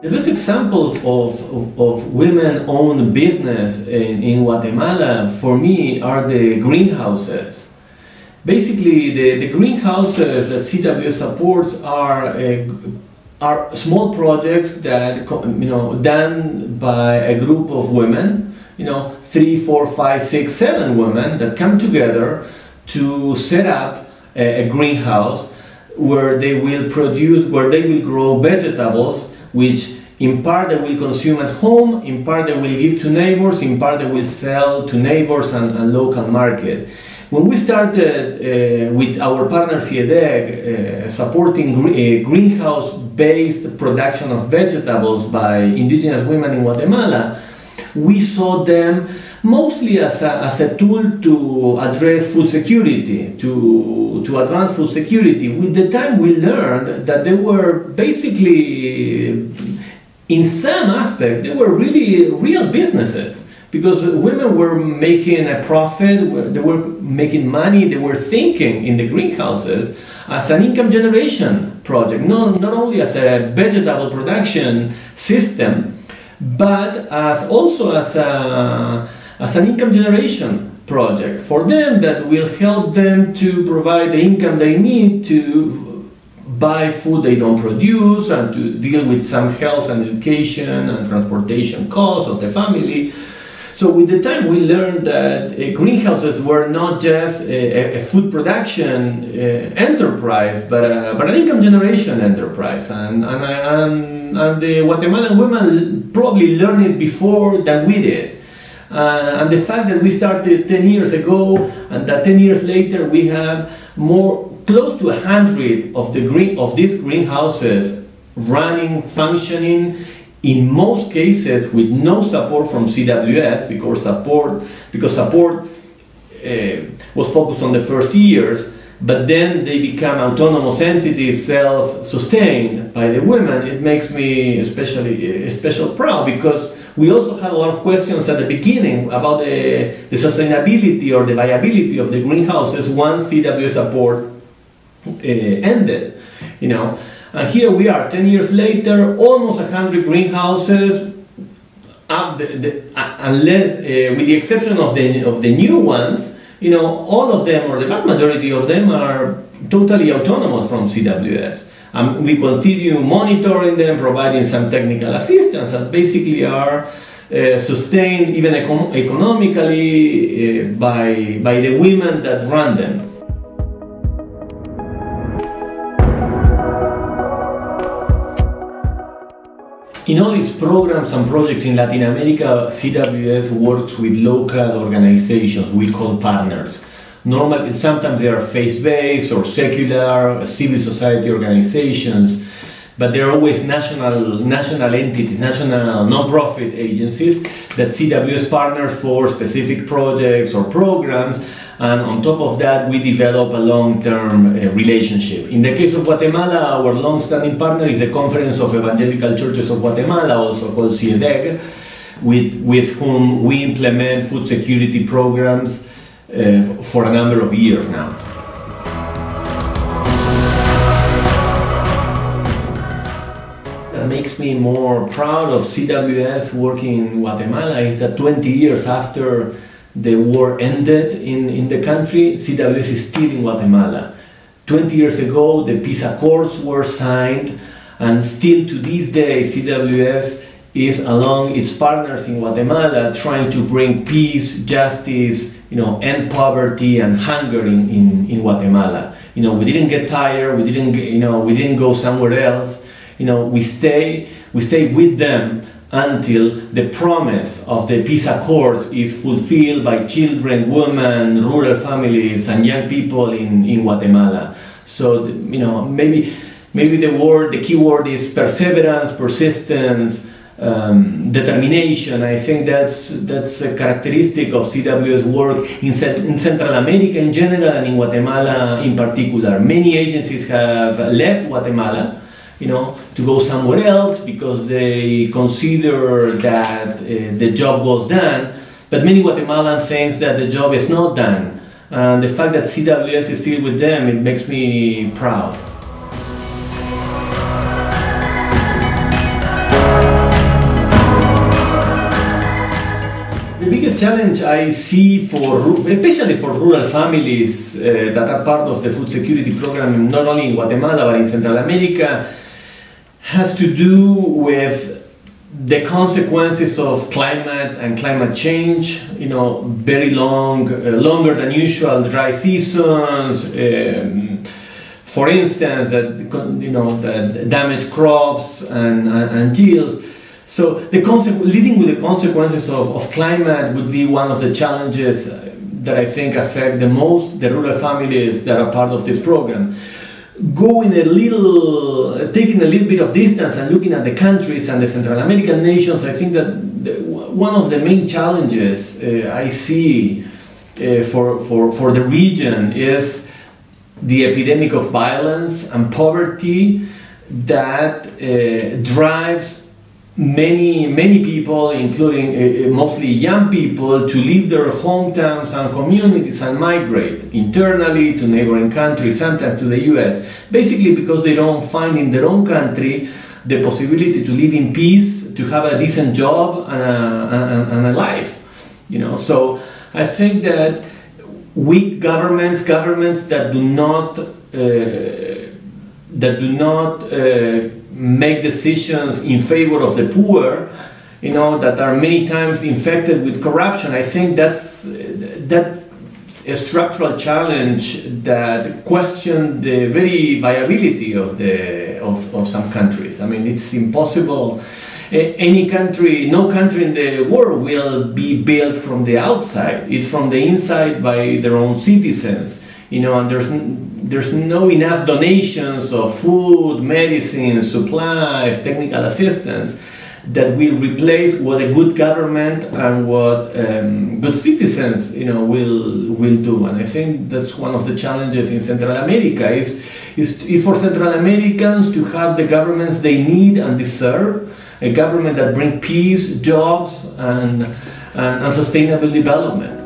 The best example of women-owned business in Guatemala, for me, are the greenhouses. Basically, the greenhouses that CWS supports are small projects that done by a group of women, 3, 4, 5, 6, 7 women that come together to set up a greenhouse where they will grow vegetables, which in part they will consume at home, in part they will give to neighbors, in part they will sell to neighbors and local market. When we started with our partner CIEDEG supporting greenhouse-based production of vegetables by indigenous women in Guatemala, we saw them mostly as a tool to address food security, to advance food security. With the time we learned that they were basically, in some aspect, they were really real businesses, because women were making a profit, they were making money, they were thinking in the greenhouses as an income generation project, not only as a vegetable production system, but also as an income generation project for them that will help them to provide the income they need to buy food they don't produce and to deal with some health and education and transportation costs of the family. So with the time we learned that greenhouses were not just a food production enterprise, but an income generation enterprise. And the Guatemalan women probably learned it before than we did. And the fact that we started 10 years ago and that 10 years later we have close to 100 of these greenhouses running, functioning, in most cases with no support from CWS, because support was focused on the first years, but then they become autonomous entities, self-sustained by the women. It makes me especially proud, because we also had a lot of questions at the beginning about the sustainability or the viability of the greenhouses once CWS support ended, And here we are, 10 years later, almost 100 greenhouses, unless, with the exception of the new ones, all of them, or the vast majority of them, are totally autonomous from CWS. We continue monitoring them, providing some technical assistance, and basically are sustained even economically by the women that run them. In all its programs and projects in Latin America, CWS works with local organizations we call partners. Normally, sometimes they are faith-based or secular, civil society organizations, but they're always national entities, national non-profit agencies that CWS partners for specific projects or programs. And on top of that, we develop a long-term relationship. In the case of Guatemala, our long-standing partner is the Conference of Evangelical Churches of Guatemala, also called CIEDEG, with whom we implement food security programs for a number of years now. What makes me more proud of CWS working in Guatemala is that 20 years after the war ended in the country, CWS is still in Guatemala. 20 years ago, the peace accords were signed, and still to this day, CWS is along its partners in Guatemala trying to bring peace, justice, end poverty and hunger in Guatemala. We didn't get tired. We didn't go somewhere else. We stay with them until the promise of the peace accords is fulfilled by children, women, rural families, and young people in Guatemala. So, maybe the key word is perseverance, persistence, determination. I think that's a characteristic of CWS work in Central America in general and in Guatemala in particular. Many agencies have left Guatemala, to go somewhere else because they consider that the job was done, but many Guatemalans think that the job is not done. And the fact that CWS is still with them, it makes me proud. The biggest challenge I see especially for rural families that are part of the food security program, not only in Guatemala but in Central America, has to do with the consequences of climate and climate change. Very longer than usual dry seasons. For instance, that damage crops and yields. So leading with the consequences of climate would be one of the challenges that I think affect the most the rural families that are part of this program. Taking a little bit of distance and looking at the countries and the Central American nations, I think that one of the main challenges I see for the region is the epidemic of violence and poverty that drives many people, including mostly young people, to leave their hometowns and communities and migrate internally to neighboring countries, sometimes to the US, basically because they don't find in their own country the possibility to live in peace, to have a decent job and a life. So I think that weak governments that do not make decisions in favor of the poor, that are many times infected with corruption. I think that's a structural challenge that question the very viability of some countries. I mean, it's impossible. No country in the world will be built from the outside. It's from the inside by their own citizens. And there's no enough donations of food, medicine, supplies, technical assistance that will replace what a good government and what good citizens, will do. And I think that's one of the challenges in Central America is for Central Americans to have the governments they need and deserve, a government that brings peace, jobs, and sustainable development.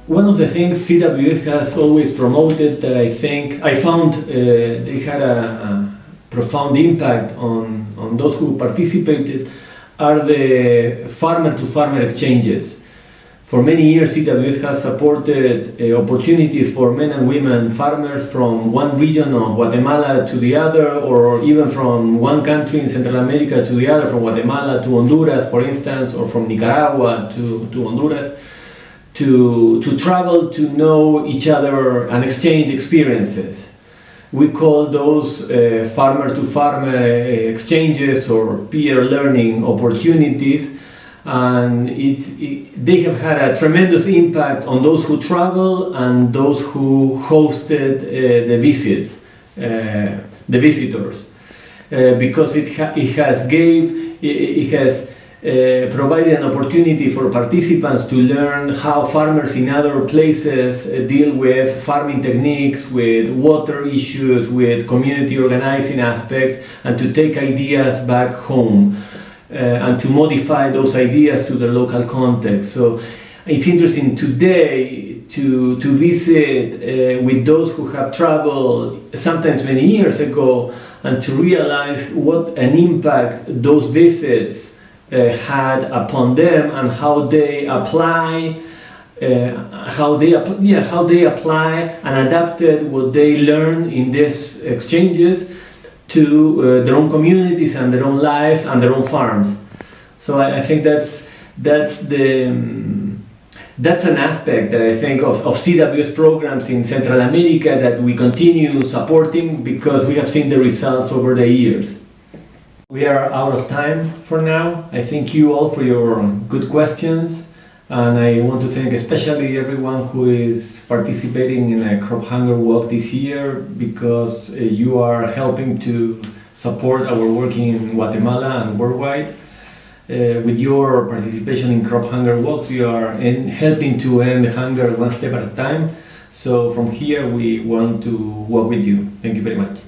One of the things CWS has always promoted that I found they had a profound impact on those who participated are the farmer-to-farmer exchanges. For many years, CWS has supported opportunities for men and women farmers from one region of Guatemala to the other, or even from one country in Central America to the other, from Guatemala to Honduras, for instance, or from Nicaragua to Honduras, to travel to know each other and exchange experiences. We call those farmer-to-farmer exchanges or peer learning opportunities, and they have had a tremendous impact on those who travel and those who hosted the visitors, because it has provided an opportunity for participants to learn how farmers in other places deal with farming techniques, with water issues, with community organizing aspects, and to take ideas back home and to modify those ideas to the local context. So it's interesting today to visit with those who have traveled sometimes many years ago and to realize what an impact those visits had upon them and how they apply and adapted what they learned in these exchanges to their own communities and their own lives and their own farms. So I think that's an aspect that I think of CWS programs in Central America that we continue supporting because we have seen the results over the years. We are out of time for now. I thank you all for your good questions, and I want to thank especially everyone who is participating in a crop hunger walk this year, because you are helping to support our work in Guatemala and worldwide. With your participation in crop hunger walks, you are helping to end hunger one step at a time. So from here we want to work with you. Thank you very much.